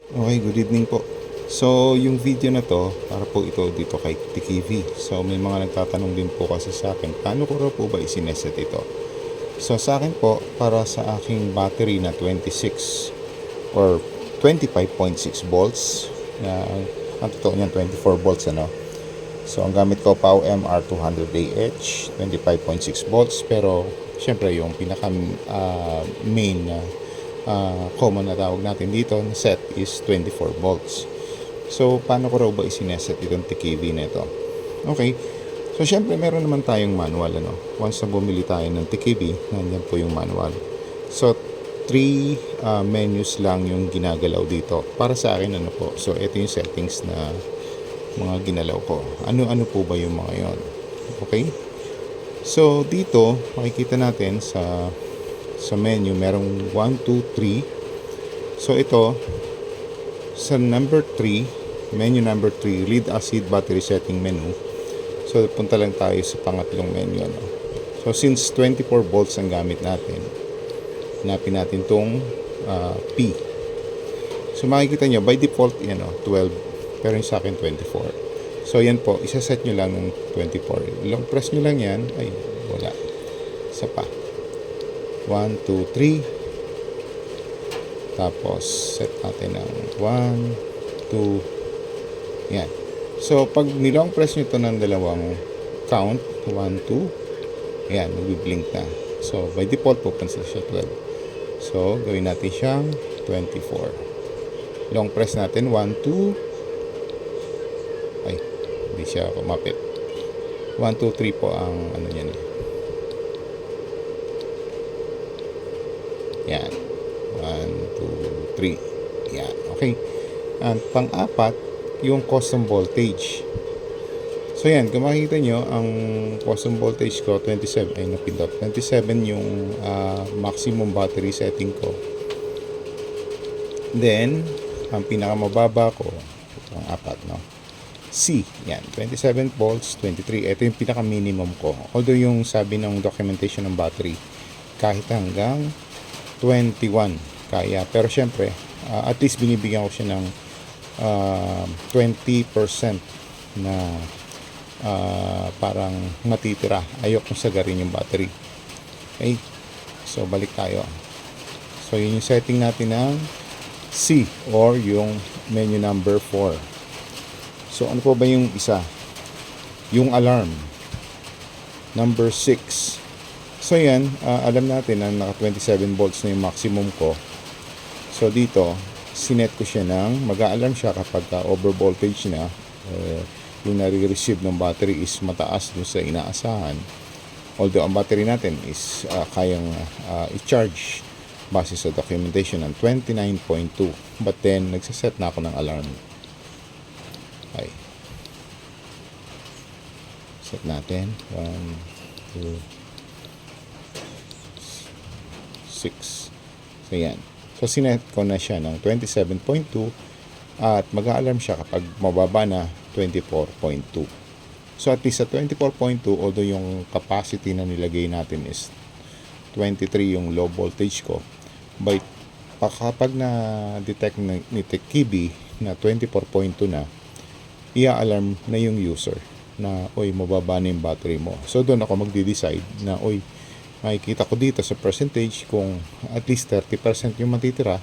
Okay, good evening po. So, yung video na to, para po ito dito kay Tikivi. So, may mga nagtatanong din po kasi sa akin, paano ko raw po ba isineset ito? So, sa akin po, para sa aking battery na 26 or 25.6 volts, ang totoo niyan 24 volts ano. So, ang gamit ko POWM R200AH, 25.6 volts, pero syempre yung pinaka main na common na tawag natin dito na set is 24 volts. So, paano ko raw ba isineset itong TKV na ito? Okay. So, syempre, meron naman tayong manual, ano? Once na bumili tayo ng TKV, nandiyan po yung manual. So, 3 menus lang yung ginagalaw dito. Para sa akin, ano po? So, ito yung settings na mga ginalaw ko. Ano-ano po ba yung mga yon? Okay? So, dito, makikita natin sa menu, merong 1, 2, 3. So, ito, sa number 3, menu number 3, lead acid battery setting menu. So, punta lang tayo sa pangatlong menu. Ano? So, since 24 volts ang gamit natin, hanapin natin tong P. So, makikita nyo, by default, 12. Pero yung sa akin, 24. So, yan po, isa-set nyo lang ng 24. Long press nyo lang yan. Ay, wala. Isa pa. 1, 2, 3. Tapos, set natin ng 1, 2. Yan. So, pag nilong press nyo ito ng dalawang count, 1, 2. Yan, mag-blink na. So, by default, pupunta siya 12. So, gawin natin siyang 24. Long press natin, 1, 2. Ay, hindi siya kumapit. 1, 2, 3 po ang ano yan. Yan. 1, 2, 3. Yan. Okay. At pang-apat, yung custom voltage. So, yan. Kung makikita nyo, ang custom voltage ko, 27. Ay, napindot. 27 yung maximum battery setting ko. Then, ang pinakamababa ko, pang-apat, no? C. Yan. 27 volts, 23. Ito yung pinaka-minimum ko. Although, yung sabi ng documentation ng battery, kahit hanggang 21 kaya, pero syempre at least binibigyan ko siya ng 20% na parang matitira. Ayok kong sagarin yung battery. Okay, so balik tayo. So yun yung setting natin ng C or yung menu number 4. So ano po ba yung isa? Yung alarm number 6. So yan, alam natin na naka 27 volts na yung maximum ko. So dito, sinet ko siya ng mag-a-alarm siya kapag over voltage na, yung nare-receive ng battery is mataas dun sa inaasahan. Although ang battery natin is kayang i-charge base sa documentation ng 29.2. But then, nagsaset na ako ng alarm. Okay. Set natin. 1, 2, 6. So, yan. So, sinet ko na siya ng 27.2 at mag-a-alarm siya kapag mababa na 24.2. So, at least sa 24.2, although yung capacity na nilagay natin is 23 yung low voltage ko, but kapag na-detect ni Tekibi na 24.2 na, i-alarm na yung user na, oy, mababa na yung battery mo. So, doon ako magde-decide na, oy, makikita ko dito sa percentage kung at least 30% yung matitira,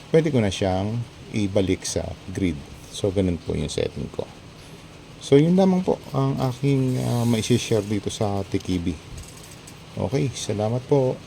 pwede ko na siyang ibalik sa grid. So, ganun po yung setting ko. So, yun lamang po ang aking maisi-share dito sa Tikibi. Okay, salamat po.